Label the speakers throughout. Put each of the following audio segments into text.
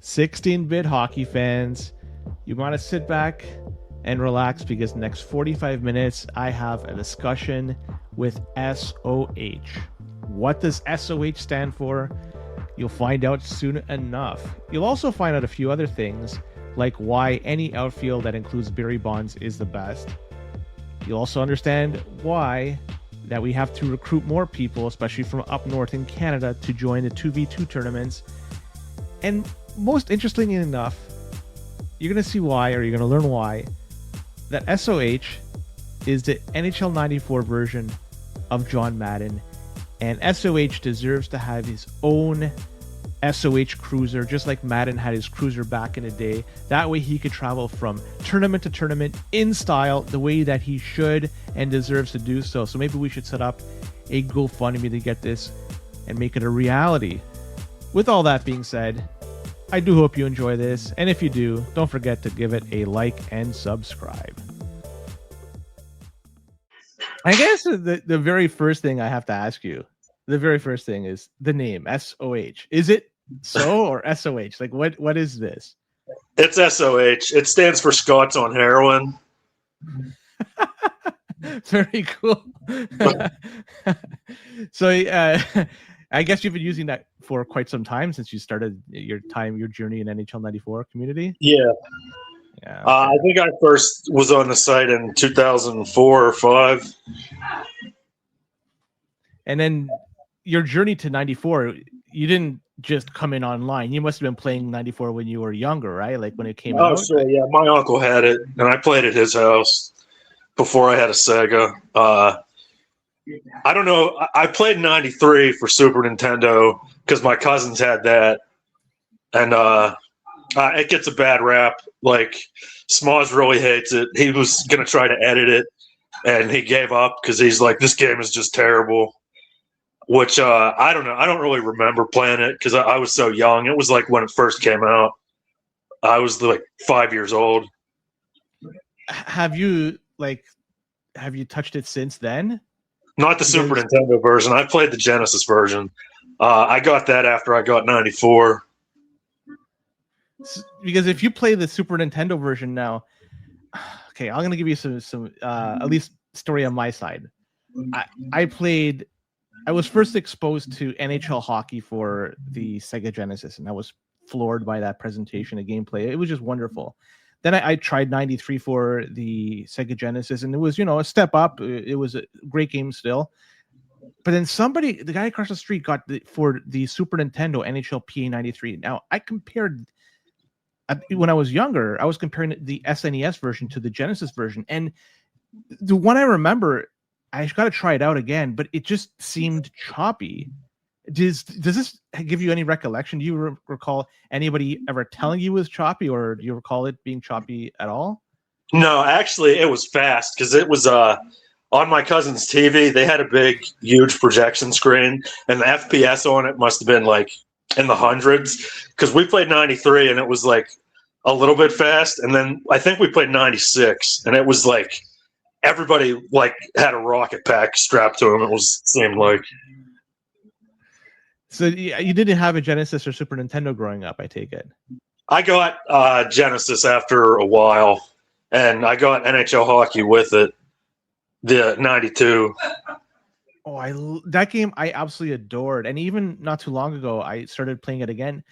Speaker 1: 16-bit hockey fans, you want to sit back and relax because next 45 minutes I have a discussion with SOH. What does SOH stand for? You'll find out soon enough. You'll also find out a few other things, like why any outfield that includes Barry Bonds is the best. You'll also understand why that we have to recruit more people, especially from up north in Canada, to join the 2v2 tournaments. And most interestingly enough, you're going to see why, or you're going to learn why, that SOH is the NHL 94 version of John Madden, and SOH deserves to have his own SOH cruiser, just like Madden had his cruiser back in the day. That way he could travel from tournament to tournament in style, the way that he should and deserves to do so. So maybe we should set up a GoFundMe to get this and make it a reality. With all that being said, I do hope you enjoy this, and if you do, don't forget to give it a like and subscribe. I guess the very first thing I have to ask you, the very first thing is the name, SOH. Is it so or SOH? Like, what is this?
Speaker 2: It's SOH. It stands for Scots on heroin.
Speaker 1: Very cool. So I guess you've been using that for quite some time since you started your journey in NHL 94 community.
Speaker 2: Yeah.
Speaker 1: Yeah. Okay.
Speaker 2: I think I first was on the site in 2004 or 5.
Speaker 1: And then your journey to 94, you didn't just come in online. You must have been playing 94 when you were younger, right? Like when it came out?
Speaker 2: Oh, sure. Yeah. My uncle had it, and I played at his house before I had a Sega. I don't know. I played 93 for Super Nintendo because my cousins had that. And it gets a bad rap. Like, Smoz really hates it. He was going to try to edit it, and he gave up because he's like, this game is just terrible. Which, I don't know. I don't really remember playing it because I was so young. It was like when it first came out. I was like 5 years old.
Speaker 1: Have you touched it since then?
Speaker 2: Not the Super Nintendo version. I played the Genesis version. I got that after I got 94.
Speaker 1: Because if you play the Super Nintendo version now, okay, I'm gonna give you some at least story on my side. I was first exposed to NHL hockey for the Sega Genesis, and I was floored by that presentation and gameplay. It was just wonderful. Then I tried 93 for the Sega Genesis, and it was, a step up. It was a great game still. But then the guy across the street got for the Super Nintendo NHLPA 93. Now, I compared, when I was younger, I was comparing the SNES version to the Genesis version. And the one I remember, I got to try it out again, but it just seemed choppy. Does this give you any recollection? Do you recall anybody ever telling you it was choppy, or do you recall it being choppy at all?
Speaker 2: No, actually, it was fast because it was on my cousin's TV. They had a big, huge projection screen, and the FPS on it must have been like in the hundreds because we played 93 and it was like a little bit fast. And then I think we played 96 and it was like everybody like had a rocket pack strapped to them. Seemed like.
Speaker 1: So you didn't have a Genesis or Super Nintendo growing up, I take it.
Speaker 2: I got Genesis after a while, and I got NHL hockey with it, the 92.
Speaker 1: Oh, that game I absolutely adored. And even not too long ago, I started playing it again.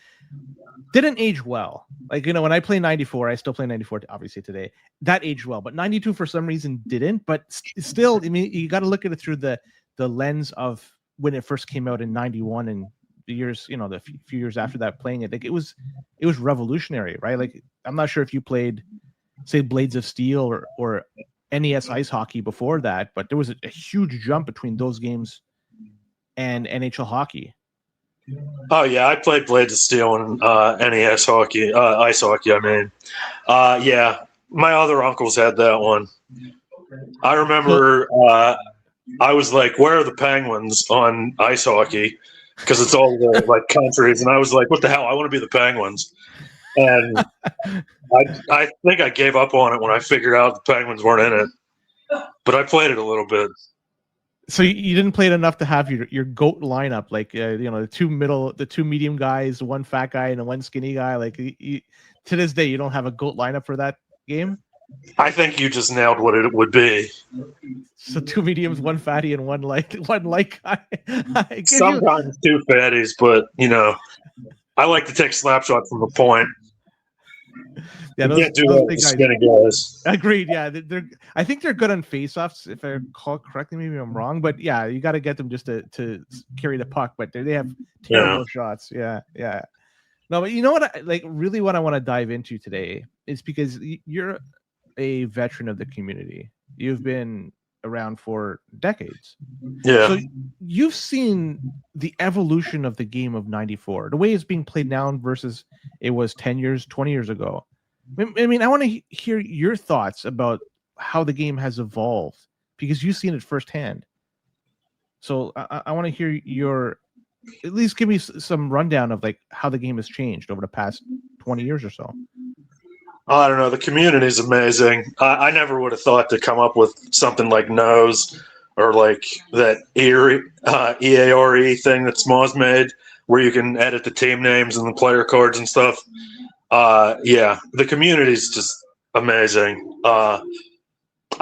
Speaker 1: Didn't age well. Like, when I play 94, I still play 94, obviously, today. That aged well. But 92, for some reason, didn't. But still, I mean, you got to look at it through the lens of when it first came out in 91 and the years, the few years after that playing it. Like, it was revolutionary, right? Like, I'm not sure if you played, say, Blades of Steel or NES ice hockey before that, but there was a huge jump between those games and NHL hockey.
Speaker 2: Oh yeah, I played Blades of Steel and NES hockey, ice hockey. I mean, yeah, my other uncles had that one. I remember I was like, "Where are the Penguins on ice hockey?" Because it's all the like countries, and I was like, "What the hell? I want to be the Penguins." And I think I gave up on it when I figured out the Penguins weren't in it. But I played it a little bit.
Speaker 1: So you didn't play it enough to have your GOAT lineup, like the two medium guys, one fat guy, and one skinny guy. Like to this day, you don't have a GOAT lineup for that game.
Speaker 2: I think you just nailed what it would be.
Speaker 1: So two mediums, one fatty, and one light guy.
Speaker 2: Sometimes two fatties, but I like to take slap shots from the point.
Speaker 1: Yeah,
Speaker 2: those big skinny guys.
Speaker 1: Agreed. Yeah, I think they're good on face-offs, if I recall correctly. Maybe I'm wrong, but yeah, you got to get them just to carry the puck. But they have terrible shots. Yeah. No, but you know what? Really, what I want to dive into today is because you're a veteran of the community. You've been around for decades.
Speaker 2: Yeah.
Speaker 1: So you've seen the evolution of the game of '94, the way it's being played now versus it was 10 years, 20 years ago. I mean, I want to hear your thoughts about how the game has evolved because you've seen it firsthand. So I want to hear at least give me some rundown of how the game has changed over the past 20 years or so.
Speaker 2: I don't know. The community is amazing. I never would have thought to come up with something like Nose or like that EARE thing that Smoz made where you can edit the team names and the player cards and stuff. Yeah, the community is just amazing. I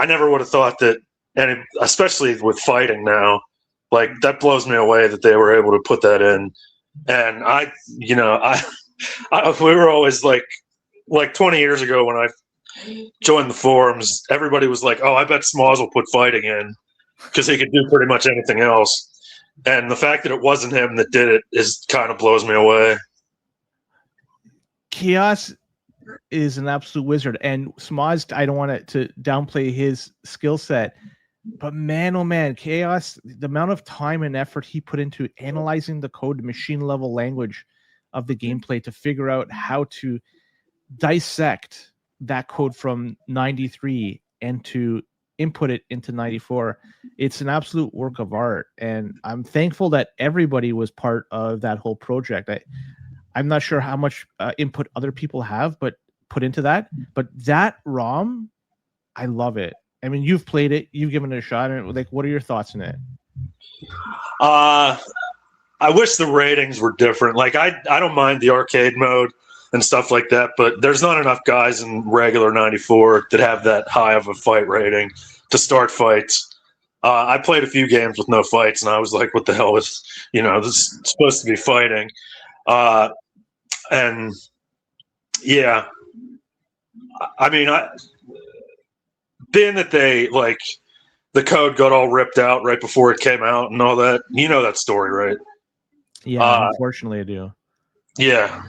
Speaker 2: never would have thought that, and especially with fighting now, that blows me away that they were able to put that in. And we were always like 20 years ago when I joined the forums, everybody was like, "Oh, I bet Smoz will put fighting in because he could do pretty much anything else." And the fact that it wasn't him that did it kind of blows me away.
Speaker 1: Chaos is an absolute wizard, and Smoz, I don't want to downplay his skill set, but man, oh man, Chaos, the amount of time and effort he put into analyzing the code, the machine level language of the gameplay to figure out how to dissect that code from 93 and to input it into 94. It's an absolute work of art, and I'm thankful that everybody was part of that whole project. I'm not sure how much input other people have put into that, but that ROM, I love it. I mean, you've played it, you've given it a shot, and what are your thoughts on it?
Speaker 2: I wish the ratings were different. I don't mind the arcade mode and stuff like that, but there's not enough guys in regular 94 that have that high of a fight rating to start fights. I played a few games with no fights, and I was like, what the hell is, this is supposed to be fighting. And yeah, I mean, being that they the code got all ripped out right before it came out and all that, that story, right?
Speaker 1: Yeah, unfortunately I do.
Speaker 2: Yeah.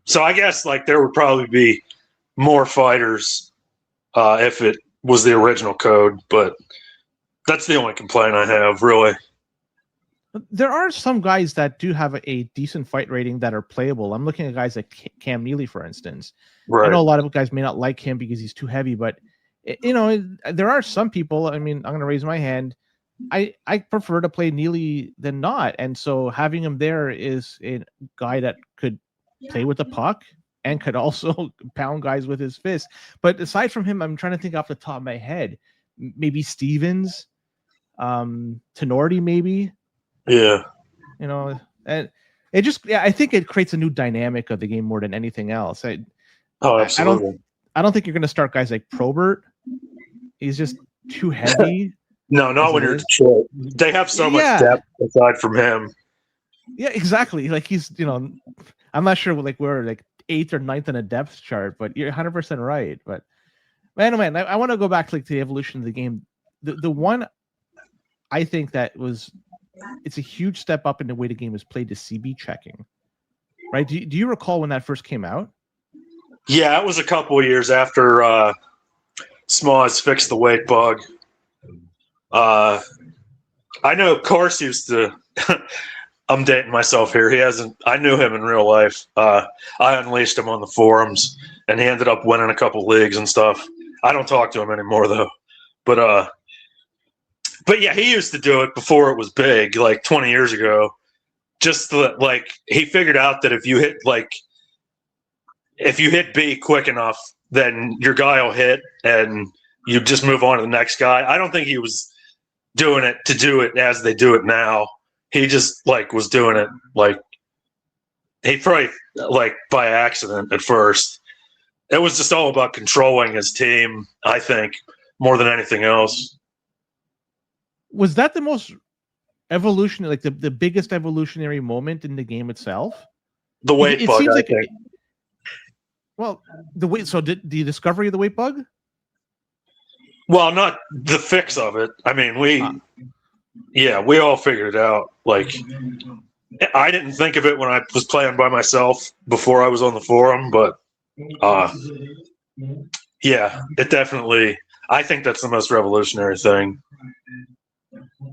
Speaker 2: So I guess there would probably be more fighters if it was the original code, but that's the only complaint I have, really.
Speaker 1: There are some guys that do have a decent fight rating that are playable. I'm looking at guys like Cam Neely, for instance. Right. I know a lot of guys may not like him because he's too heavy, but there are some people. I mean, I'm going to raise my hand. I prefer to play Neely than not, and so having him there is a guy that could play with the puck and could also pound guys with his fist. But aside from him, I'm trying to think off the top of my head. Maybe Stevens, Tenorti, maybe.
Speaker 2: Yeah.
Speaker 1: And it just, I think it creates a new dynamic of the game more than anything else.
Speaker 2: Absolutely.
Speaker 1: I don't think you're going to start guys like Probert. He's just too heavy.
Speaker 2: No, not when you're Detroit. They have so much depth aside from him.
Speaker 1: Yeah, exactly. He's, I'm not sure we're 8th or 9th in a depth chart, but you're 100% right. But man, oh man, I want to go back to the evolution of the game. The one I think that it's a huge step up in the way the game is played to CB checking, right? Do you recall when that first came out?
Speaker 2: Yeah, it was a couple of years after Smoz fixed the weight bug. I know Kors used to. I'm dating myself here. I knew him in real life. I unleashed him on the forums, and he ended up winning a couple leagues and stuff. I don't talk to him anymore though. But yeah, he used to do it before it was big, 20 years ago. Just he figured out that if you hit B quick enough, then your guy will hit, and you just move on to the next guy. I don't think he was doing it to do it as they do it now. He just like was doing it like he probably like by accident at first. It was just all about controlling his team, I think, more than anything else.
Speaker 1: Was that the most evolutionary, like the biggest evolutionary moment in the game itself?
Speaker 2: The weight bug, I think.
Speaker 1: Well, the weight. So the discovery of the weight bug?
Speaker 2: Well, not the fix of it. I mean, we all figured it out. Like, I didn't think of it when I was playing by myself before I was on the forum, but yeah, it definitely. I think that's the most revolutionary thing.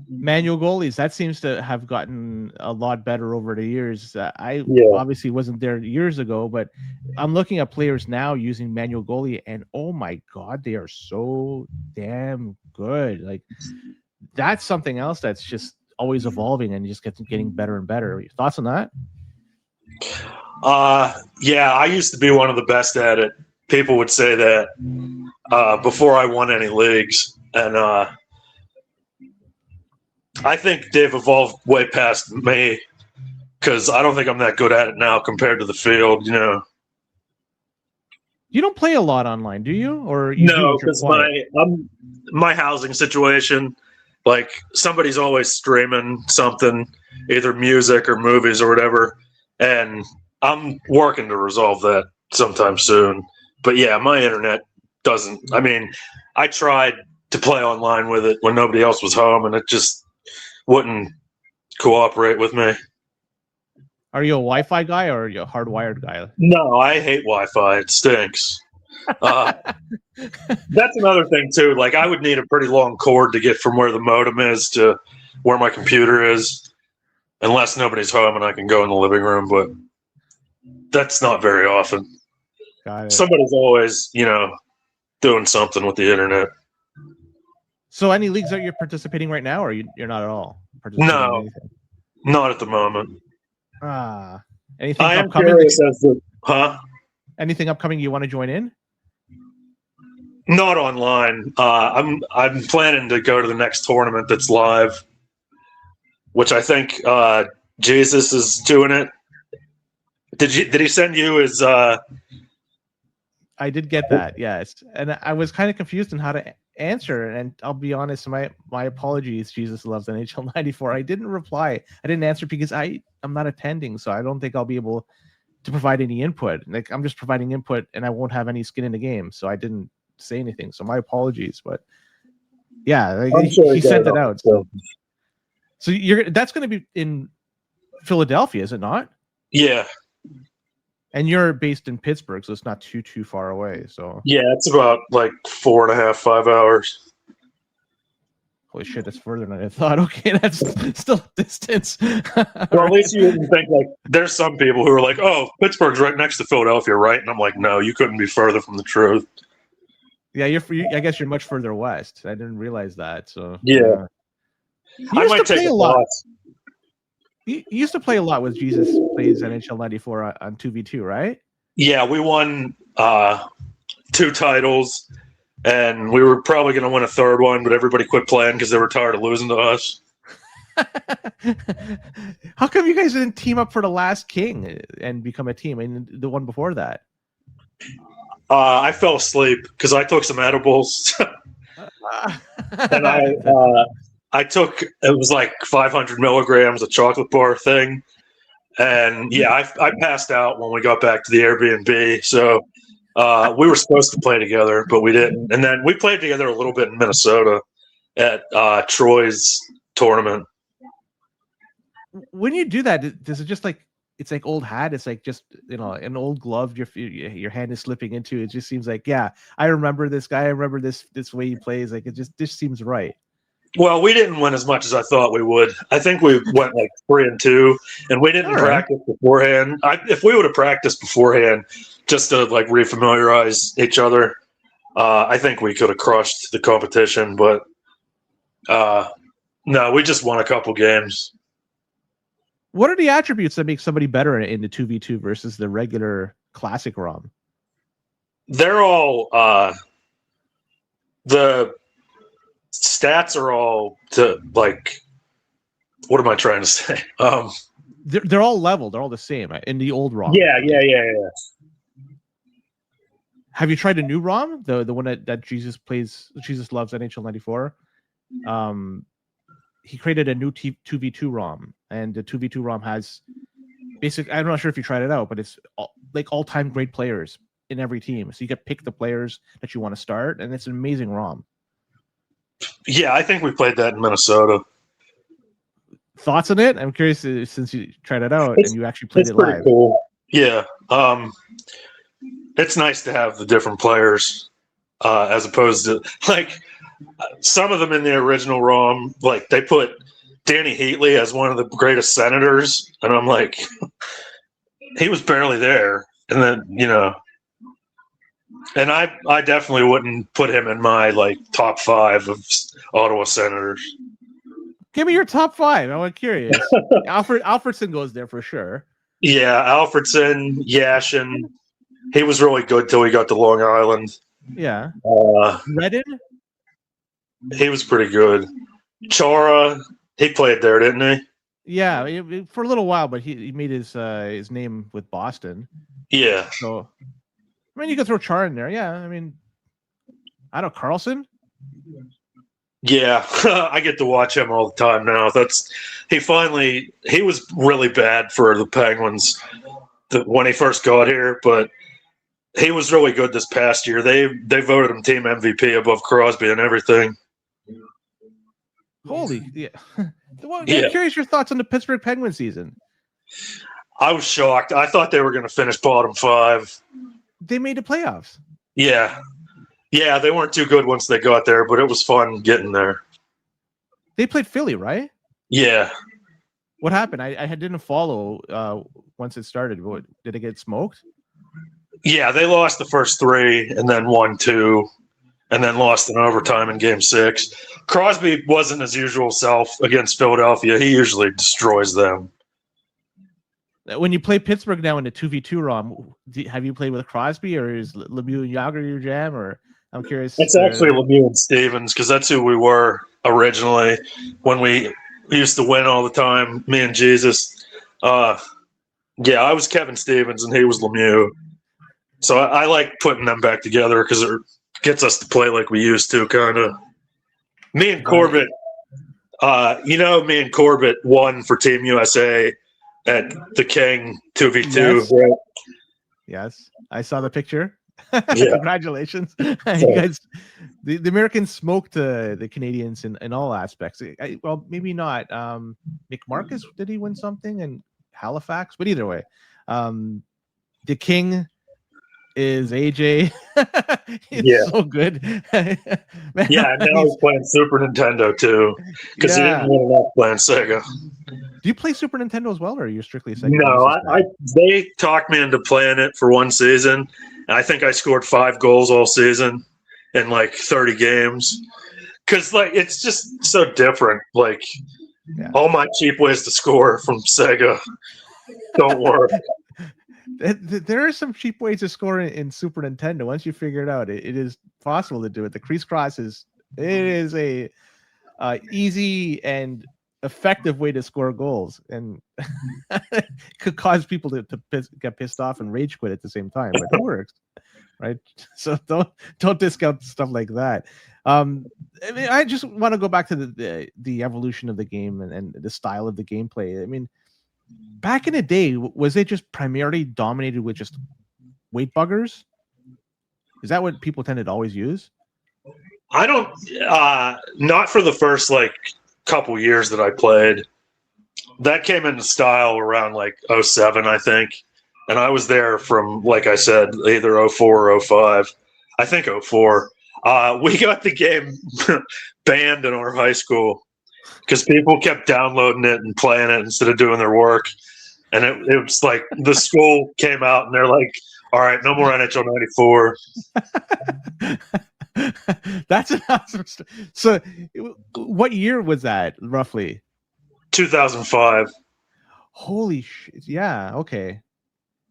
Speaker 1: Manual goalies, that seems to have gotten a lot better over the years. I obviously wasn't there years ago, but I'm looking at players now using manual goalie, and oh my god, they are so damn good. Like, that's something else that's just always evolving and just getting better and better. Your thoughts on that?
Speaker 2: Yeah, I used to be one of the best at it. People would say that before I won any leagues, and I think they've evolved way past me because I don't think I'm that good at it now compared to the field. You know,
Speaker 1: you don't play a lot online, do you? Or
Speaker 2: no, because my housing situation, like somebody's always streaming something, either music or movies or whatever, and I'm working to resolve that sometime soon. But yeah, my internet doesn't. I mean, I tried to play online with it when nobody else was home, and it just wouldn't cooperate with me.
Speaker 1: Are you a Wi-Fi guy or are you a hardwired guy?
Speaker 2: No, I hate Wi-Fi. It stinks. That's another thing too. Like, I would need a pretty long cord to get from where the modem is to where my computer is, unless nobody's home and I can go in the living room. But that's not very often.
Speaker 1: Got it.
Speaker 2: Somebody's always, doing something with the internet.
Speaker 1: So, any leagues that you're participating right now, or you're not at all?
Speaker 2: No, not at the moment.
Speaker 1: Anything
Speaker 2: I am
Speaker 1: upcoming?
Speaker 2: Curious as to,
Speaker 1: Anything upcoming you want to join in?
Speaker 2: Not online. I'm planning to go to the next tournament that's live, which I think Jesus is doing it. Did he send you his?
Speaker 1: I did get that, yes, and I was kind of confused on how to answer. And I'll be honest, my apologies. Jesus loves NHL 94. I didn't reply. I didn't answer because I'm not attending, so I don't think I'll be able to provide any input. Like, I'm just providing input, and I won't have any skin in the game, so I didn't say anything. So my apologies, but yeah, he sent it out. So that's going to be in Philadelphia, is it not?
Speaker 2: Yeah.
Speaker 1: And you're based in Pittsburgh, so it's not too far away. So
Speaker 2: yeah, it's about like 4.5, 5 hours.
Speaker 1: Holy shit, that's further than I thought. Okay, that's still distance.
Speaker 2: Well, at least you didn't think, like, there's some people who are like, oh, Pittsburgh's right next to Philadelphia, right? And I'm like, no, you couldn't be further from the truth.
Speaker 1: Yeah, I guess you're much further west. I didn't realize that. So
Speaker 2: yeah, I might take a lot.
Speaker 1: You used to play a lot with Jesus Plays NHL 94 on 2v2, right?
Speaker 2: Yeah, we won 2 titles, and we were probably going to win a third one, but everybody quit playing because they were tired of losing to us.
Speaker 1: How come you guys didn't team up for the last king and become a team? I mean, the one before that.
Speaker 2: I fell asleep because I took some edibles, and I took, it was like 500 milligrams of chocolate bar thing. And yeah, I passed out when we got back to the Airbnb. So we were supposed to play together, but we didn't. And then we played together a little bit in Minnesota at Troy's tournament.
Speaker 1: When you do that, does it just like, it's like old hat? It's like just, an old glove your hand is slipping into. It just seems like, yeah, I remember this guy. I remember this way he plays. Like, this seems right.
Speaker 2: Well, we didn't win as much as I thought we would. I think we went like 3-2, and we didn't practice beforehand. If we would have practiced beforehand, just to like refamiliarize each other, I think we could have crushed the competition. But no, we just won a couple games.
Speaker 1: What are the attributes that make somebody better in the 2v2 versus the regular classic ROM?
Speaker 2: They're all stats are all to like. What am I trying to say?
Speaker 1: They're all level. They're all the same in the old ROM.
Speaker 2: Yeah.
Speaker 1: Have you tried a new ROM? The one that Jesus plays. Jesus loves NHL 94. He created a new 2v2 ROM, and the 2v2 ROM has basic. I'm not sure if you tried it out, but it's all-time great players in every team. So you can pick the players that you want to start, and it's an amazing ROM.
Speaker 2: Yeah, I think we played that in Minnesota.
Speaker 1: Thoughts on it? I'm curious since you tried it out and you actually played it live.
Speaker 2: Pretty cool. Yeah, it's nice to have the different players as opposed to like some of them in the original ROM. Like they put Danny Heatley as one of the greatest senators, and I'm like, he was barely there. And then and I definitely wouldn't put him in my like top 5 of Ottawa Senators.
Speaker 1: Give me your top 5. I'm curious. Alfredson goes there for sure.
Speaker 2: Yeah, Alfredson, Yashin. He was really good till he got to Long Island.
Speaker 1: Yeah. Redden?
Speaker 2: He was pretty good. Chara, he played there, didn't he?
Speaker 1: Yeah, for a little while, but he made his name with Boston.
Speaker 2: Yeah.
Speaker 1: So, I mean, you could throw Chara in there. Yeah, I mean, I don't know, Carlson?
Speaker 2: Yeah, I get to watch him all the time now. He was really bad for the Penguins when he first got here, but he was really good this past year. They voted him team MVP above Crosby and everything.
Speaker 1: Holy, yeah. I'm curious your thoughts on the Pittsburgh Penguins season.
Speaker 2: I was shocked. I thought they were going to finish bottom 5.
Speaker 1: They made the playoffs.
Speaker 2: Yeah. Yeah, they weren't too good once they got there, but it was fun getting there.
Speaker 1: They played Philly, right?
Speaker 2: Yeah.
Speaker 1: What happened? I didn't follow once it started. Did it get smoked?
Speaker 2: Yeah, they lost the first 3 and then won 2 and then lost in overtime in Game 6. Crosby wasn't his usual self against Philadelphia. He usually destroys them.
Speaker 1: When you play Pittsburgh now in the 2v2 ROM, have you played with Crosby or is Lemieux and Yager your jam? Or I'm curious.
Speaker 2: It's actually Lemieux and Stevens because that's who we were originally when we used to win all the time. Me and Jesus. I was Kevin Stevens and he was Lemieux. So I like putting them back together because it gets us to play like we used to, kind of. Me and Corbett, me and Corbett won for Team USA at the King 2v2.
Speaker 1: Yes.
Speaker 2: Right?
Speaker 1: Yes, I saw the picture.
Speaker 2: Yeah.
Speaker 1: Congratulations. You guys, the Americans smoked the Canadians in all aspects. Well, maybe not. Nick Marcus, did he win something in Halifax? But either way, the King is AJ. He's so good. Man,
Speaker 2: yeah, now he's playing Super Nintendo too because he didn't win enough playing Sega.
Speaker 1: Do you play Super Nintendo as well, or are you strictly Sega?
Speaker 2: No, they talked me into playing it for one season. And I think I scored 5 goals all season in like 30 games because like it's just so different. Like all my cheap ways to score from Sega don't work.
Speaker 1: There are some cheap ways to score in Super Nintendo. Once you figure it out, it is possible to do it. The crease cross is a easy and effective way to score goals, and could cause people to get pissed off and rage quit at the same time. But it works, right? So don't discount stuff like that. I mean, I just want to go back to the evolution of the game and the style of the gameplay. I mean, back in the day, was it just primarily dominated with just weight buggers? Is that what people tended to always use?
Speaker 2: I don't, not for the first like couple years that I played. That came into style around like 07, I think. And I was there from, like I said, either 04 or 05. I think 04. We got the game banned in our high school because people kept downloading it and playing it instead of doing their work. And it was like the school came out and they're like, all right, no more NHL 94.
Speaker 1: That's an awesome story. So what year was that roughly?
Speaker 2: 2005.
Speaker 1: Holy shit. Yeah, okay.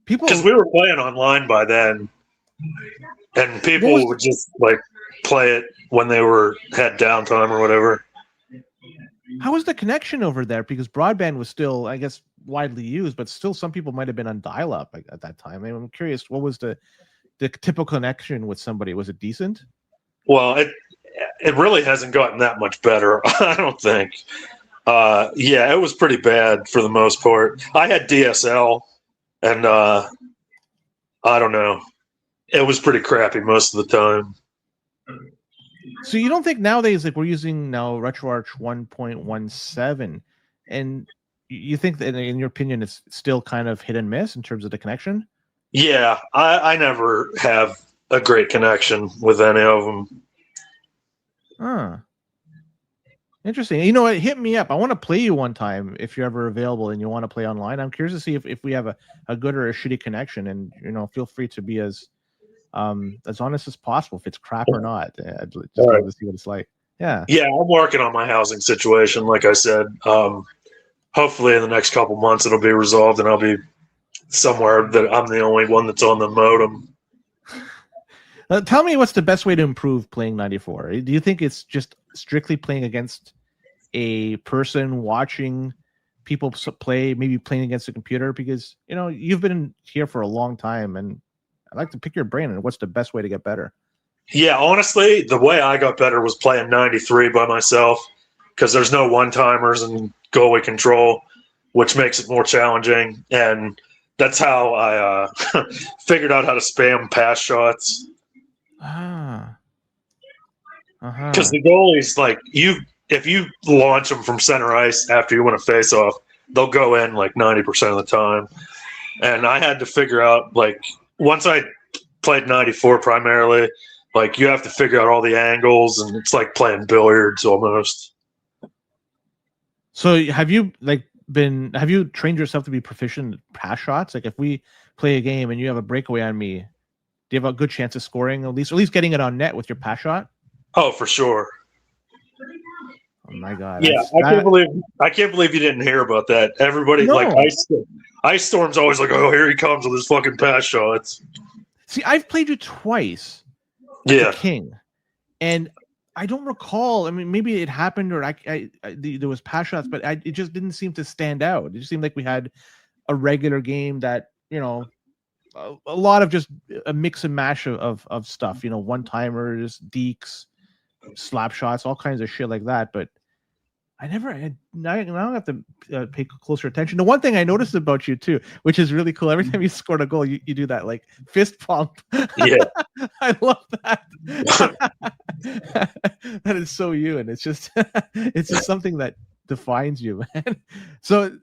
Speaker 1: People,
Speaker 2: because we were playing online by then and people would just like play it when they had downtime or whatever.
Speaker 1: How was the connection over there? Because broadband was still, I guess, widely used, but still some people might have been on dial-up at that time. I mean, I'm curious, what was the typical connection with somebody? Was it decent?
Speaker 2: Well, it really hasn't gotten that much better, I don't think. Yeah, it was pretty bad for the most part. I had DSL, and I don't know. It was pretty crappy most of the time.
Speaker 1: So you don't think nowadays, like we're using now RetroArch 1.17, and you think that, in your opinion, it's still kind of hit and miss in terms of the connection?
Speaker 2: Yeah, I never have a great connection with any of them.
Speaker 1: Huh. Interesting. You know what? Hit me up. I want to play you one time if you're ever available and you want to play online. I'm curious to see if we have a good or a shitty connection, and feel free to be as honest as possible if it's crap or not. I'd just love to see what it's like. Yeah,
Speaker 2: I'm working on my housing situation, like I said. Hopefully in the next couple months it'll be resolved and I'll be somewhere that I'm the only one that's on the modem.
Speaker 1: Tell me, what's the best way to improve playing 94? Do you think it's just strictly playing against a person, watching people play, maybe playing against a computer? Because you've been here for a long time, and I'd like to pick your brain on what's the best way to get better.
Speaker 2: Yeah, honestly, the way I got better was playing 93 by myself, because there's no one-timers and goalie control, which makes it more challenging. And that's how I figured out how to spam pass shots. Because the goalies, like, if you launch them from center ice after you win a face-off, they'll go in like 90% of the time. And I had to figure out, like, once I played 94 primarily, like, you have to figure out all the angles, and it's like playing billiards almost.
Speaker 1: So have you trained yourself to be proficient at pass shots? Like, if we play a game and you have a breakaway on me, do you have a good chance of scoring at least getting it on net with your pass shot?
Speaker 2: Oh, for sure.
Speaker 1: Oh my God!
Speaker 2: Yeah, I can't believe you didn't hear about that. Everybody, like, Ice Storm's always like, "Oh, here he comes with his fucking pass shots."
Speaker 1: See, I've played you twice.
Speaker 2: Yeah,
Speaker 1: King, and I don't recall. I mean, maybe it happened, or there was pass shots, but it just didn't seem to stand out. It just seemed like we had a regular game that a lot of just a mix and mash of stuff. One-timers, deeks, slap shots, all kinds of shit like that. But I now I have to pay closer attention. The one thing I noticed about you too, which is really cool, every time you scored a goal, you do that like fist pump.
Speaker 2: Yeah.
Speaker 1: I love that. That is so you, and it's just something that defines you, man. So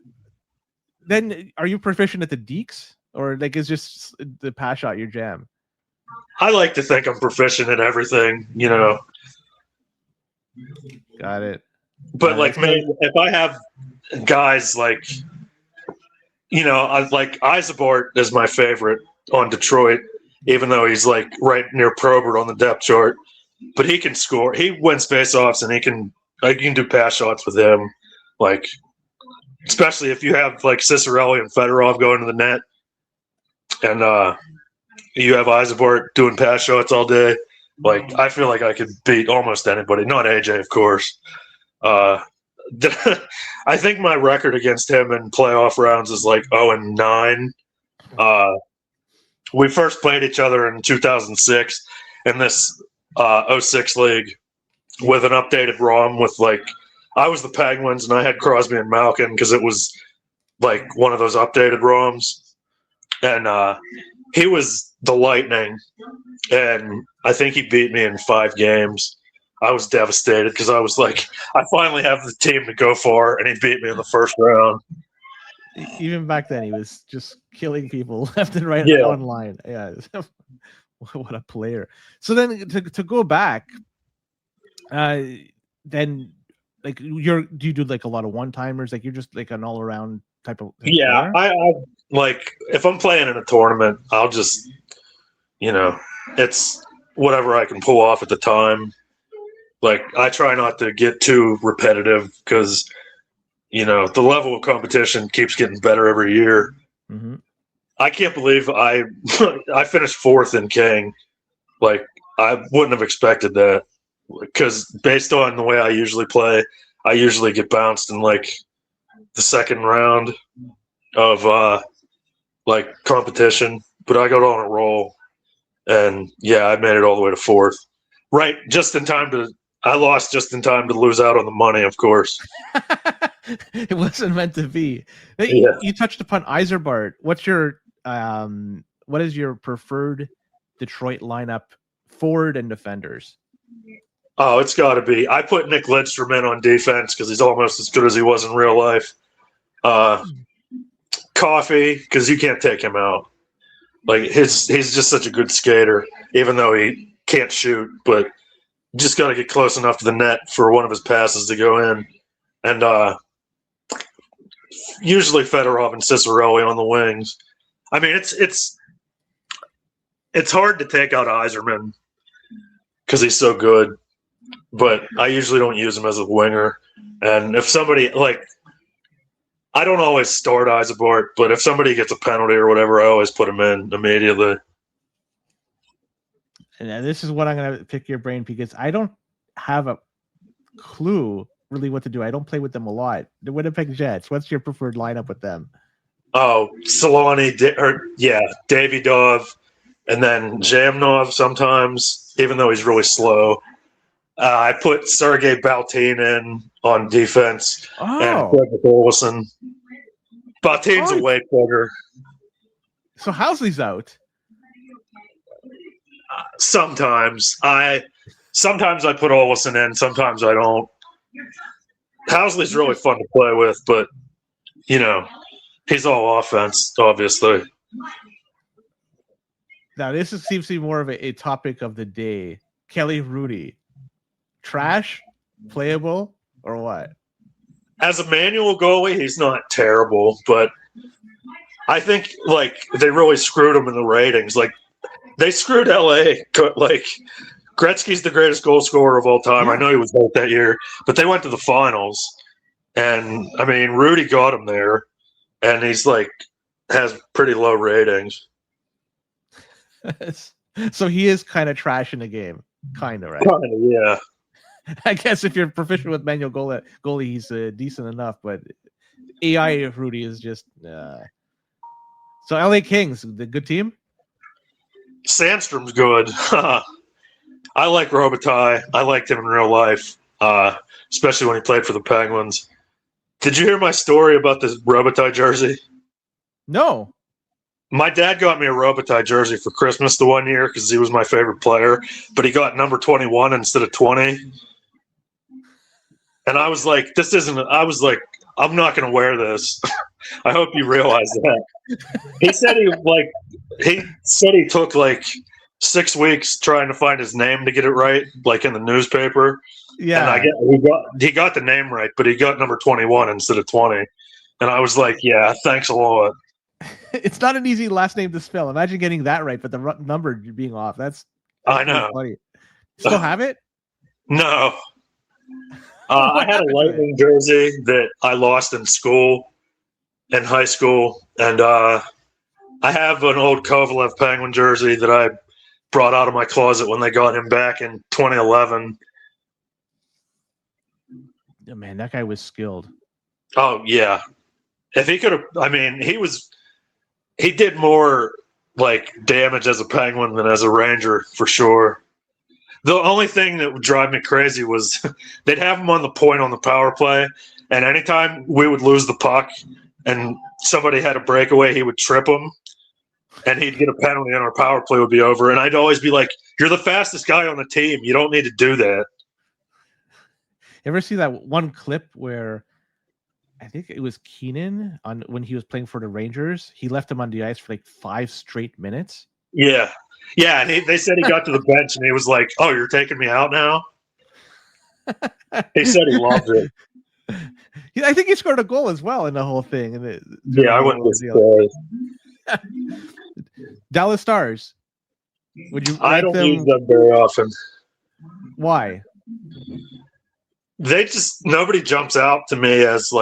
Speaker 1: then, are you proficient at the deeks, or like is just the pass shot your jam?
Speaker 2: I like to think I'm proficient at everything,
Speaker 1: Got it.
Speaker 2: But like, man, if I have guys like, I like Isabort is my favorite on Detroit, even though he's like right near Probert on the depth chart. But he can score. He wins faceoffs, and you can do pass shots with him. Like, especially if you have like Cicerelli and Fedorov going to the net, and you have Isabort doing pass shots all day. Like, I feel like I could beat almost anybody. Not AJ, of course. I think my record against him in playoff rounds is like 0-9. We first played each other in 2006 in this 06 league with an updated ROM with I was the Penguins and I had Crosby and Malkin because it was like one of those updated ROMs, and he was the Lightning, and I think he beat me in 5 games. I was devastated because I was like, I finally have the team to go for, and he beat me in the first round.
Speaker 1: Even back then, he was just killing people left and right online. Yeah, what a player. So then, to go back, then like do you do like a lot of one-timers? Like, you're just like an all-around type of
Speaker 2: yeah. I like, if I'm playing in a tournament, I'll just it's whatever I can pull off at the time. Like, I try not to get too repetitive because, the level of competition keeps getting better every year.
Speaker 1: Mm-hmm.
Speaker 2: I can't believe I finished 4th in King. Like, I wouldn't have expected that. because based on the way I usually play, I usually get bounced in like the second round of like competition, but I got on a roll, and yeah, I made it all the way to fourth. Right, just in time to. I lost just in time to lose out on the money, of course.
Speaker 1: It wasn't meant to be.
Speaker 2: Yeah.
Speaker 1: You touched upon Eiserbart. What is your preferred Detroit lineup, forward and defenders?
Speaker 2: Oh, it's got to be. I put Nick Lidstrom in on defense because he's almost as good as he was in real life. Coffee, because you can't take him out. Like he's just such a good skater, even though he can't shoot. But just got to get close enough to the net for one of his passes to go in. And usually Fedorov and Cicerelli on the wings. I mean, it's hard to take out Yzerman because he's so good. But I usually don't use him as a winger. And if somebody I don't always start Eiserbart, but if somebody gets a penalty or whatever, I always put him in immediately.
Speaker 1: And this is what I'm going to pick your brain because I don't have a clue really what to do. I don't play with them a lot. The Winnipeg Jets, what's your preferred lineup with them?
Speaker 2: Oh, Solani, Davidov, and then Jamnov sometimes, even though he's really slow. I put Sergei Baltin in on defense and Frederick Olsen. Baltin's a way quicker.
Speaker 1: So Housley's out.
Speaker 2: Sometimes I put Olsen in. Sometimes I don't. Housley's really fun to play with, but he's all offense, obviously.
Speaker 1: Now this seems to be more of a topic of the day. Kelly Hrudey. Trash, playable, or what?
Speaker 2: As a manual goalie, he's not terrible, but I think they really screwed him in the ratings. Like they screwed LA. Like Gretzky's the greatest goal scorer of all time. I know he was hurt that year, but they went to the finals, and I mean Hrudey got him there, and he's has pretty low ratings.
Speaker 1: So he is kind of trash in the game, kind of, right?
Speaker 2: Kind of, yeah.
Speaker 1: I guess if you're proficient with manual goalie, he's decent enough. But AI Hrudey is just. So LA Kings, the good team.
Speaker 2: Sandstrom's good. I like Robitaille. I liked him in real life, especially when he played for the Penguins. Did you hear my story about this Robitaille jersey?
Speaker 1: No.
Speaker 2: My dad got me a Robitaille jersey for Christmas the one year because he was my favorite player, but he got number 21 instead of 20. And I was like, I'm not going to wear this. I hope you realize that. He said he took 6 weeks trying to find his name to get it right, in the newspaper.
Speaker 1: Yeah.
Speaker 2: And he got the name right, but he got number 21 instead of 20. And I was like, yeah, thanks a lot.
Speaker 1: It's not an easy last name to spell. Imagine getting that right, but the number being off. That's
Speaker 2: I know.
Speaker 1: Funny. Still have it?
Speaker 2: No. I had a Lightning jersey that I lost in high school, and I have an old Kovalev Penguin jersey that I brought out of my closet when they got him back in 2011.
Speaker 1: Oh, man, that guy was skilled.
Speaker 2: Oh, yeah. If he could have, he did more damage as a Penguin than as a Ranger for sure. The only thing that would drive me crazy was they'd have him on the point on the power play, and anytime we would lose the puck and somebody had a breakaway, he would trip him, and he'd get a penalty, and our power play would be over. And I'd always be like, "You're the fastest guy on the team. You don't need to do that."
Speaker 1: Ever see that one clip where I think it was Keenan when he was playing for the Rangers? He left him on the ice for 5 straight minutes.
Speaker 2: Yeah. Yeah, and they said he got to the bench and he was like, "Oh, you're taking me out now?" He said he loved it.
Speaker 1: I think he scored a goal as well in the whole thing.
Speaker 2: I wouldn't be surprised.
Speaker 1: Dallas Stars. Would you?
Speaker 2: I don't use them very often.
Speaker 1: Why?
Speaker 2: Nobody jumps out to me as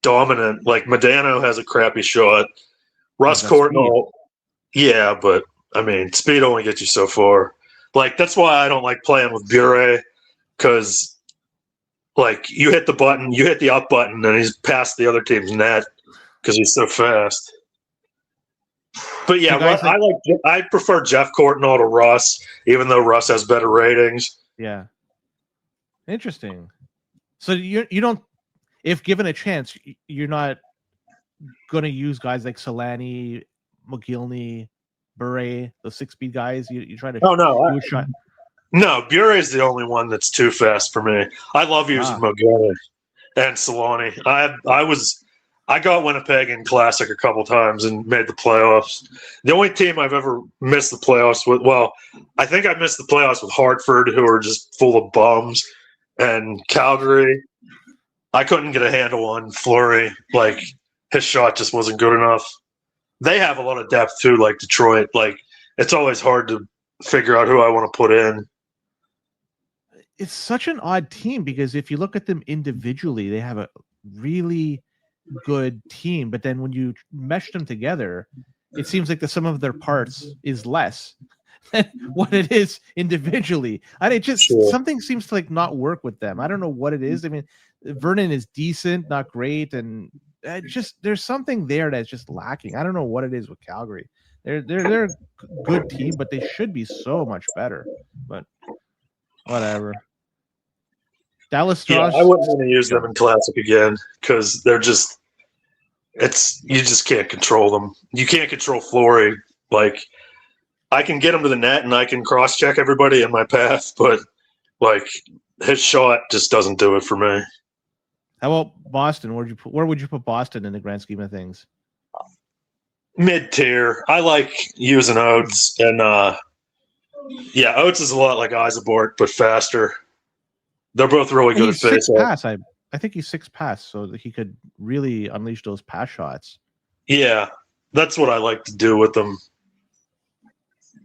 Speaker 2: dominant. Modano has a crappy shot. Russ Courtnall, yeah, but I mean, speed only gets you so far. Like, that's why I don't like playing with Bure, because, like, you hit the up button, and he's past the other team's net because he's so fast. But yeah, I prefer Jeff Courtnall to Russ, even though Russ has better ratings.
Speaker 1: Yeah. Interesting. So you don't, if given a chance, you're not going to use guys like Solani, McGillney, Bure, those 6-speed guys. You try to.
Speaker 2: Oh no,
Speaker 1: shot.
Speaker 2: No, Bure is the only one that's too fast for me. I love using McGillney and Solani. I got Winnipeg in Classic a couple times and made the playoffs. The only team I've ever missed the playoffs with, well, I think I missed the playoffs with Hartford, who are just full of bums, and Calgary. I couldn't get a handle on Fleury. Like, his shot just wasn't good enough. They have a lot of depth too, like Detroit. Like, it's always hard to figure out who I want to put in.
Speaker 1: It's such an odd team because if you look at them individually, they have a really good team, but then when you mesh them together, it seems like the sum of their parts is less than what it is individually. And it just something seems to like not work with them. I don't know what it is. I mean, Vernon is decent, not great, and just there's something there that's just lacking. I don't know what it is with Calgary. They're a good team, but they should be so much better. But whatever. Dallas Stars.
Speaker 2: Yeah, I wouldn't want to use them in Classic again because they're just you just can't control them. You can't control Fleury. Like, I can get him to the net and I can cross check everybody in my path, but like his shot just doesn't do it for me.
Speaker 1: How about Boston? Where would you put Boston in the grand scheme of things?
Speaker 2: Mid-tier. I like using Oates, and Oates is a lot like Isabort, but faster. They're both really good at face-off.
Speaker 1: I think he's 6 pass, so that he could really unleash those pass shots.
Speaker 2: Yeah, that's what I like to do with them.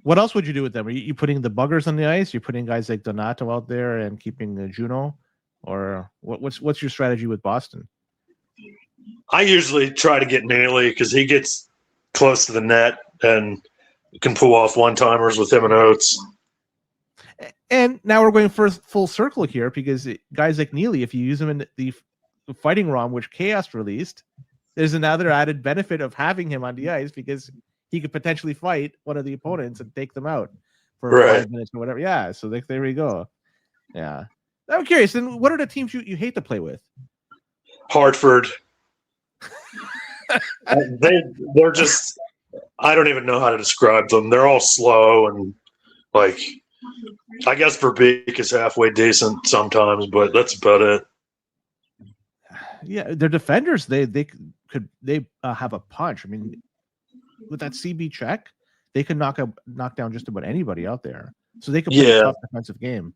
Speaker 1: What else would you do with them? Are you putting the buggers on the ice? You're putting guys like Donato out there and keeping Juno? Or what's your strategy with Boston?
Speaker 2: I usually try to get Neely because he gets close to the net and can pull off one-timers with him and Oates.
Speaker 1: And now we're going for full circle here because guys like Neely, if you use them in the fighting ROM, which Chaos released, there's another added benefit of having him on the ice because he could potentially fight one of the opponents and take them out for 5 minutes or whatever. Yeah, so there we go. Yeah. I'm curious, then what are the teams you hate to play with?
Speaker 2: Hartford. They're just, I don't even know how to describe them. They're all slow and like, I guess Verbeek is halfway decent sometimes, but that's about it.
Speaker 1: Yeah, their defenders, they have a punch. I mean, with that CB check, they can knock down just about anybody out there. So they can play a tough defensive game.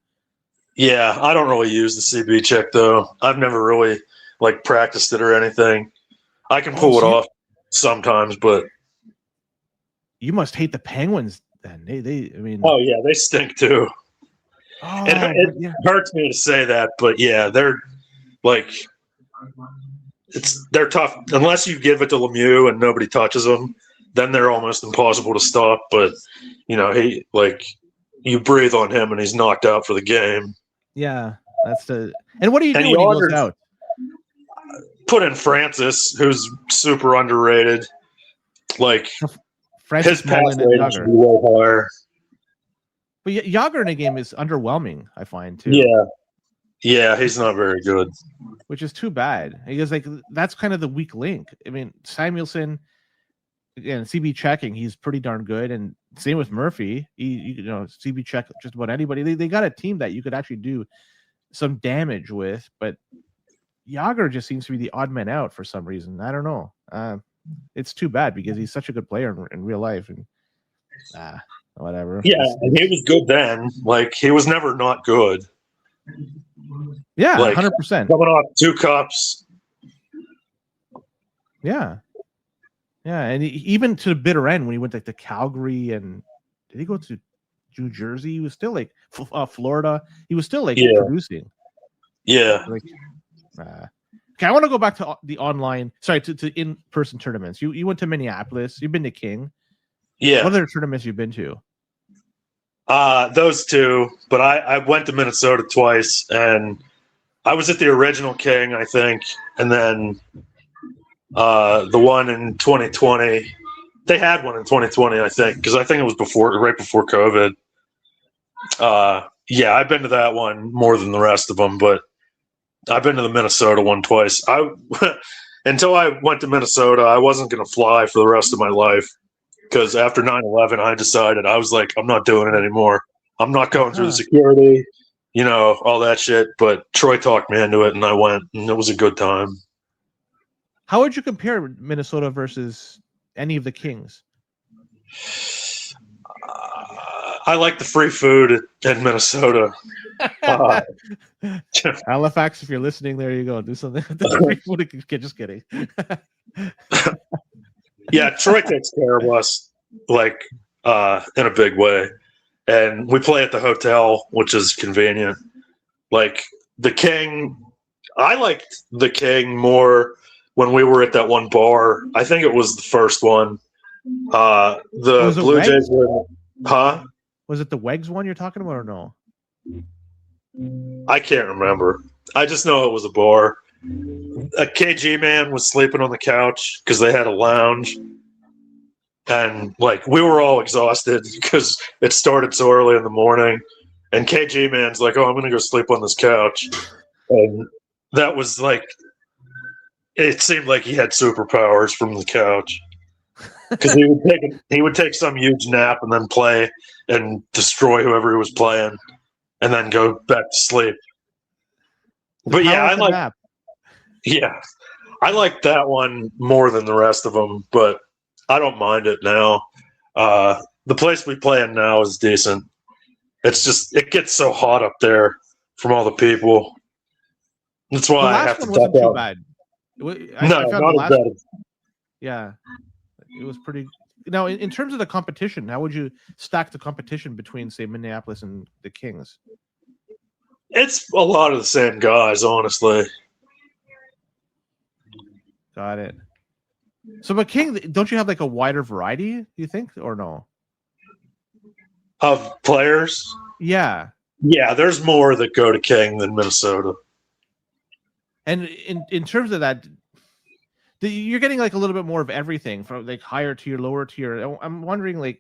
Speaker 2: Yeah, I don't really use the CB check though. I've never really like practiced it or anything. I can pull it off sometimes, but
Speaker 1: you must hate the Penguins then. I mean,
Speaker 2: oh yeah, they stink too.
Speaker 1: Oh,
Speaker 2: it hurts me to say that, but yeah, they're like they're tough unless you give it to Lemieux and nobody touches them. Then they're almost impossible to stop. But he you breathe on him and he's knocked out for the game.
Speaker 1: Yeah, and what do you do when he goes out?
Speaker 2: Put in Francis, who's super underrated. Like
Speaker 1: Francis,
Speaker 2: his pass rating should be way higher.
Speaker 1: But Yager in a game is underwhelming, I find too.
Speaker 2: Yeah, he's not very good,
Speaker 1: which is too bad because that's kind of the weak link. I mean, Samuelson, again, CB checking, he's pretty darn good, and same with Murphy. CB check just about anybody. They got a team that you could actually do some damage with, but Yager just seems to be the odd man out for some reason. I don't know. It's too bad because he's such a good player in real life, and whatever.
Speaker 2: Yeah, and he was good then. Like, he was never not good.
Speaker 1: Yeah, 100%.
Speaker 2: Coming off 2 cups.
Speaker 1: Yeah. Yeah, and even to the bitter end when he went to Calgary and did he go to New Jersey? He was still like Florida. He was still producing.
Speaker 2: Yeah.
Speaker 1: Okay, I want to go back to the online. Sorry, to in-person tournaments. You went to Minneapolis. You've been to King.
Speaker 2: Yeah.
Speaker 1: What other tournaments you've been to?
Speaker 2: Those two, but I went to Minnesota twice, and I was at the original King, I think, and then the one in 2020. They had one in 2020, I think, because I think it was right before COVID. Yeah, I've been to that one more than the rest of them, but I've been to the Minnesota one twice. Until I went to Minnesota, I wasn't going to fly for the rest of my life because after 9/11, I decided I was like, I'm not doing it anymore. I'm not going through the security, all that shit. But Troy talked me into it, and I went, and it was a good time.
Speaker 1: How would you compare Minnesota versus any of the Kings?
Speaker 2: I like the free food in Minnesota.
Speaker 1: Halifax, if you're listening, there you go. Do something. Just kidding.
Speaker 2: Yeah, Troy takes care of us in a big way, and we play at the hotel, which is convenient. Like the King, I liked the King more when we were at that one bar. I think it was the first one. The Blue Jays were, huh?
Speaker 1: Was it the Wegs one you're talking about or no?
Speaker 2: I can't remember. I just know it was a bar. A KG man was sleeping on the couch because they had a lounge. And we were all exhausted because it started so early in the morning. And KG man's like, oh, I'm going to go sleep on this couch. And that was it seemed like he had superpowers from the couch. Because he would take some huge nap and then play and destroy whoever he was playing, and then go back to sleep. But yeah, I like that one more than the rest of them. But I don't mind it now. The place we play in now is decent. It's just it gets so hot up there from all the people. That's why I have to duck out.
Speaker 1: Bad.
Speaker 2: Not as bad.
Speaker 1: Yeah. It was pretty. Now, in terms of the competition, how would you stack the competition between, say, Minneapolis and the Kings?
Speaker 2: It's a lot of the same guys, honestly.
Speaker 1: Got it. So, but King, don't you have a wider variety? Do you think, or no?
Speaker 2: Of players?
Speaker 1: Yeah.
Speaker 2: Yeah, there's more that go to King than Minnesota. And
Speaker 1: in terms of that. You're getting a little bit more of everything from higher tier, lower tier. I'm wondering I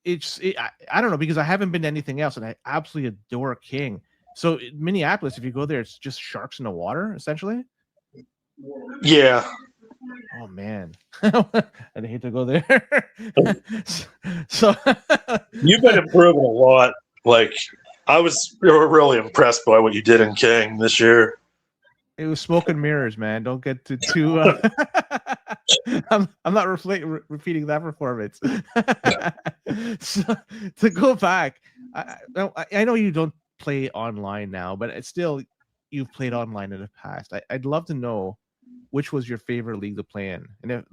Speaker 1: don't know, because I haven't been to anything else and I absolutely adore King. So Minneapolis, if you go there, it's just sharks in the water, essentially.
Speaker 2: Yeah.
Speaker 1: Oh man, I'd hate to go there. So
Speaker 2: you've been improving a lot. I was really impressed by what you did in King this year.
Speaker 1: It was smoke and mirrors, man. Don't get too. I'm not repeating that performance. So, to go back, I know you don't play online now, but it's still you've played online in the past. I'd love to know which was your favorite league to play in, and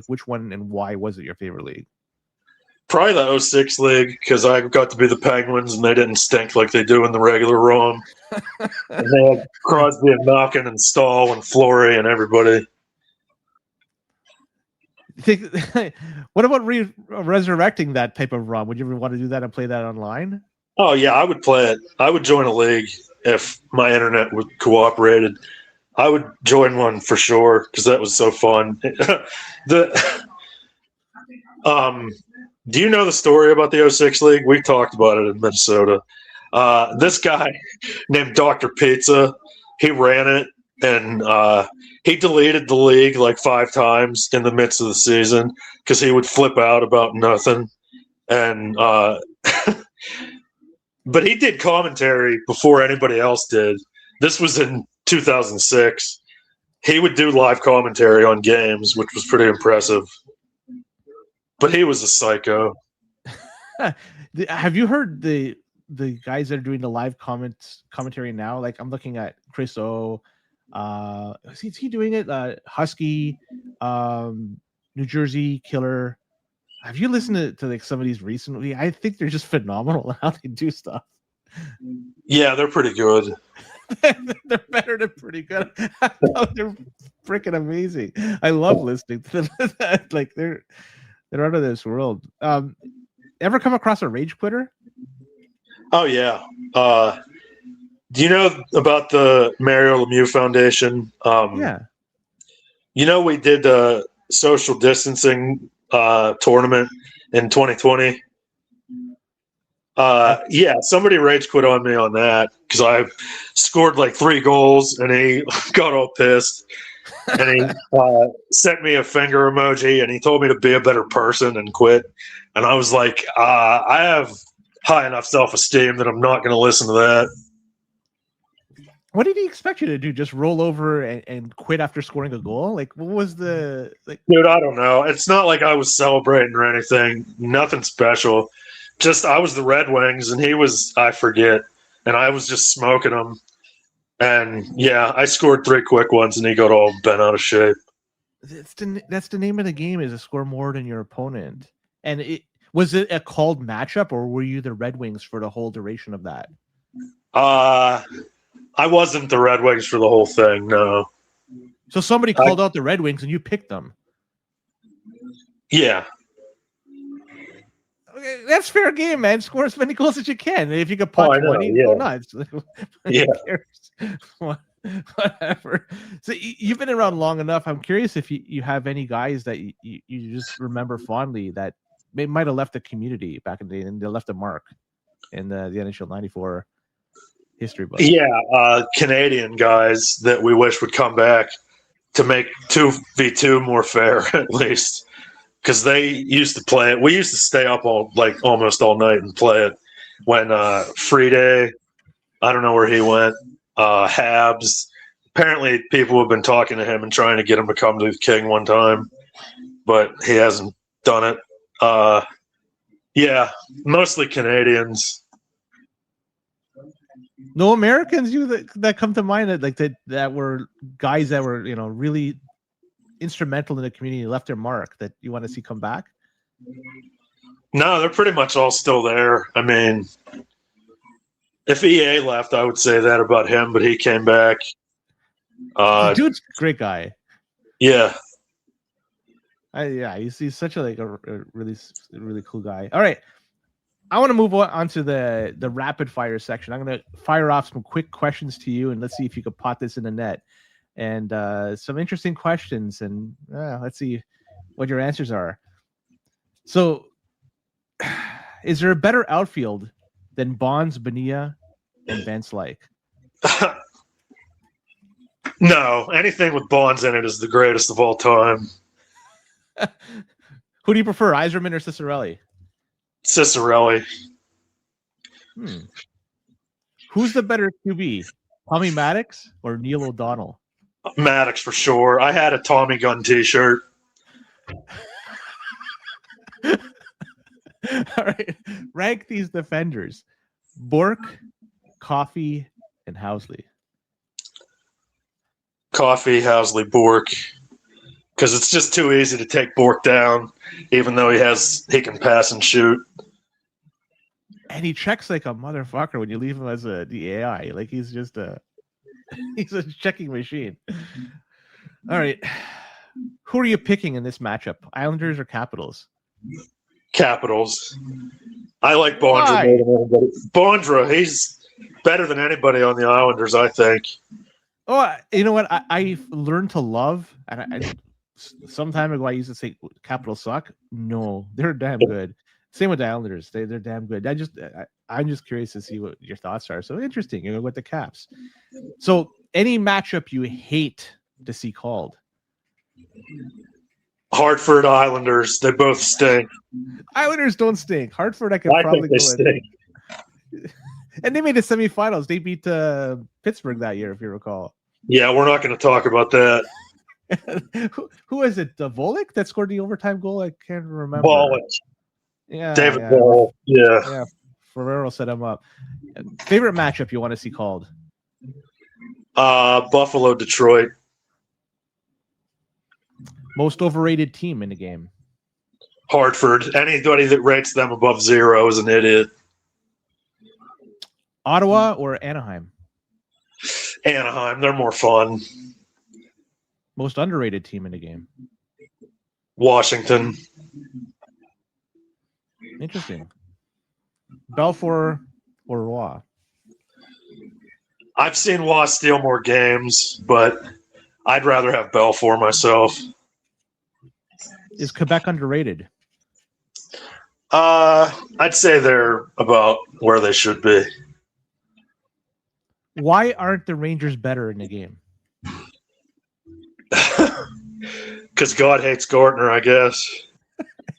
Speaker 1: which one and why was it your favorite league?
Speaker 2: Probably the 06 league, because I got to be the Penguins and they didn't stink like they do in the regular ROM. And they had Crosby and Malkin and Stahl and Fleury and everybody.
Speaker 1: What about resurrecting that type of ROM? Would you ever want to do that and play that online?
Speaker 2: Oh, yeah, I would play it. I would join a league if my internet cooperated. I would join one for sure because that was so fun. Do you know the story about the 06 league? We talked about it in Minnesota. This guy named Dr. Pizza, he ran it, and he deleted the league 5 times in the midst of the season because he would flip out about nothing. And but he did commentary before anybody else did. This was in 2006. He would do live commentary on games, which was pretty impressive. But he was a psycho.
Speaker 1: Have you heard the guys that are doing the live commentary now? I'm looking at Chris O. Is he doing it? Husky, New Jersey Killer. Have you listened to some of these recently? I think they're just phenomenal how they do stuff.
Speaker 2: Yeah, they're pretty good.
Speaker 1: They're better than pretty good. They're freaking amazing. I love listening to them. They're out of this world. Ever come across a rage quitter?
Speaker 2: Oh yeah. Do you know about the Mario Lemieux Foundation?
Speaker 1: Yeah.
Speaker 2: We did a social distancing tournament in 2020. Yeah, somebody rage quit on me on that because I scored like 3 goals and he got all pissed and he sent me a finger emoji and he told me to be a better person and quit. And I was like, I have high enough self-esteem that I'm not going to listen to that.
Speaker 1: What did he expect you to do? Just roll over and quit after scoring a goal? Like, what was the like?
Speaker 2: Dude, I don't know. It's not like I was celebrating or anything. Nothing special. Just I was the Red Wings and he was, I forget, and I was just smoking them. And yeah, I scored 3 quick ones and he got all bent out of shape.
Speaker 1: That's the name of the game, is to score more than your opponent. And was it a called matchup, or were you the Red Wings for the whole duration of that?
Speaker 2: I wasn't the Red Wings for the whole thing, no.
Speaker 1: So somebody called out the Red Wings and you picked them.
Speaker 2: Yeah.
Speaker 1: Okay, that's fair game, man. Score as many goals as you can. If you could punch 20, go nuts.
Speaker 2: Yeah.
Speaker 1: Whatever. So you've been around long enough. I'm curious if you have any guys that you just remember fondly that might have left the community back in the day and they left a mark in the NHL 94 history book.
Speaker 2: Yeah, Canadian guys that we wish would come back to make 2v2 more fair, at least. Because they used to play it. We used to stay up almost all night and play it. When Friday, I don't know where he went, Habs. Apparently, people have been talking to him and trying to get him to come to the King one time, but he hasn't done it. Yeah, mostly Canadians.
Speaker 1: No Americans that come to mind that were guys that were really instrumental in the community, left their mark, that you want to see come back?
Speaker 2: No, they're pretty much all still there. I mean, if EA left, I would say that about him, but he came back.
Speaker 1: Dude's a great guy.
Speaker 2: Yeah.
Speaker 1: He's such a really cool guy. All right. I want to move on to the rapid fire section. I'm going to fire off some quick questions to you, and let's see if you could pot this in the net. And some interesting questions, and let's see what your answers are. So, is there a better outfield than Bonds, Bonilla, and Van Slyke?
Speaker 2: No, anything with Bonds in it is the greatest of all time.
Speaker 1: Who do you prefer, Yzerman or Cicerelli?
Speaker 2: Cicerelli.
Speaker 1: Who's the better QB, Tommy Maddox or Neil O'Donnell?
Speaker 2: Maddox for sure. I had a Tommy Gun T-shirt.
Speaker 1: All right, rank these defenders: Bork, Coffey, and Housley.
Speaker 2: Coffey, Housley, Bork. Because it's just too easy to take Bork down, even though he can pass and shoot.
Speaker 1: And he checks like a motherfucker when you leave him as the AI. Like he's just he's a checking machine. All right. Who are you picking in this matchup? Islanders or Capitals?
Speaker 2: Capitals. I like Bondra more than anybody. Bondra, he's better than anybody on the Islanders, I think.
Speaker 1: Oh, you know what? I've learned to love, and some time ago I used to say Capitals suck. No, they're damn good. Same with the Islanders. They're damn good. I'm just curious to see what your thoughts are. So interesting, with the Caps. So any matchup you hate to see called?
Speaker 2: Hartford Islanders. They both stink.
Speaker 1: Islanders don't stink. Hartford, I probably
Speaker 2: think they stink.
Speaker 1: And they made the semifinals. They beat Pittsburgh that year, if you recall.
Speaker 2: Yeah, we're not going to talk about that.
Speaker 1: Who is it? Volek that scored the overtime goal? I can't remember.
Speaker 2: Volek.
Speaker 1: Yeah,
Speaker 2: David Ball.
Speaker 1: Yeah. Ferrero set him up. Favorite matchup you want to see called?
Speaker 2: Buffalo, Detroit.
Speaker 1: Most overrated team in the game?
Speaker 2: Hartford. Anybody that rates them above 0 is an idiot.
Speaker 1: Ottawa or Anaheim?
Speaker 2: Anaheim. They're more fun.
Speaker 1: Most underrated team in the game?
Speaker 2: Washington.
Speaker 1: Interesting. Belfour, or Roy?
Speaker 2: I've seen Roy steal more games, but I'd rather have Belfour myself.
Speaker 1: Is Quebec underrated?
Speaker 2: I'd say they're about where they should be.
Speaker 1: Why aren't the Rangers better in the game?
Speaker 2: Because God hates Gortner, I guess.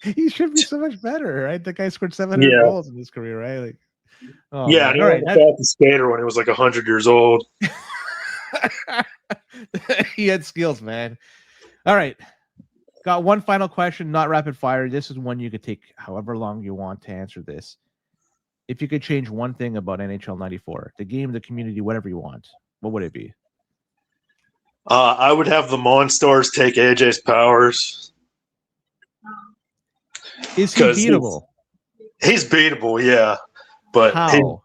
Speaker 1: He should be so much better, right? The guy scored 700 goals in his career, right? Like, oh,
Speaker 2: yeah, and he was a fast skater when he was like 100 years old.
Speaker 1: He had skills, man. All right. Got one final question, not rapid fire. This is one you could take however long you want to answer this. If you could change one thing about NHL 94, the game, the community, whatever you want, what would it be?
Speaker 2: I would have the Monstars take AJ's powers.
Speaker 1: Is he beatable?
Speaker 2: He's beatable, yeah. But
Speaker 1: how?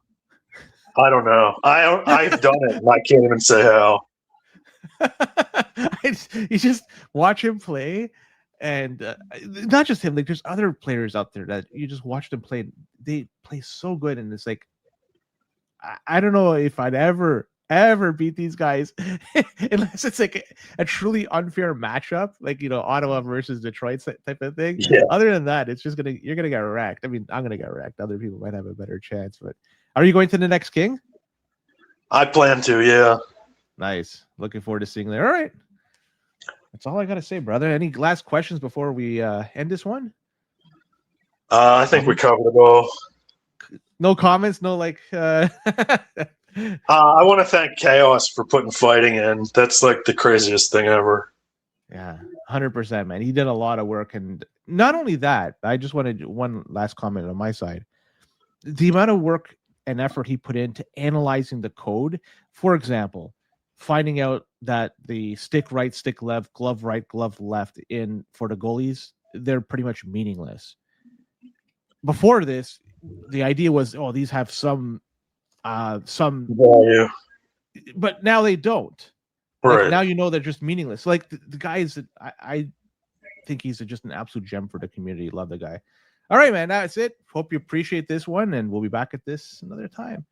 Speaker 2: I don't know. I've done it, and I can't even say how.
Speaker 1: You just watch him play, and not just him. Like there's other players out there that you just watch them play. They play so good, and it's like I don't know if I'd ever beat these guys unless it's like a truly unfair matchup, like Ottawa versus Detroit type of thing.
Speaker 2: Yeah.
Speaker 1: Other than that, it's just you're gonna get wrecked. I mean, I'm gonna get wrecked. Other people might have a better chance, but are you going to the next King?
Speaker 2: I plan to, yeah.
Speaker 1: Nice. Looking forward to seeing that. All right. That's all I gotta say, brother. Any last questions before we end this one?
Speaker 2: I think we covered it all.
Speaker 1: No comments, no like
Speaker 2: I want to thank Chaos for putting fighting in. That's like the craziest thing ever.
Speaker 1: Yeah, 100%, man. He did a lot of work, and not only that, I just wanted one last comment on my side. The amount of work and effort he put into analyzing the code, for example, finding out that the stick right, stick left, glove right, glove left in for the goalies, they're pretty much meaningless. Before this, the idea was, these have some
Speaker 2: value,
Speaker 1: but now they don't.
Speaker 2: Right.
Speaker 1: Like, now they're just meaningless. Like the guys that I think he's just an absolute gem for the community. Love the guy. All right, man. That's it. Hope you appreciate this one, and we'll be back at this another time.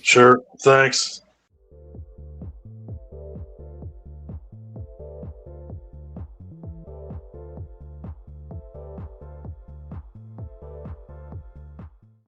Speaker 2: Sure. Thanks.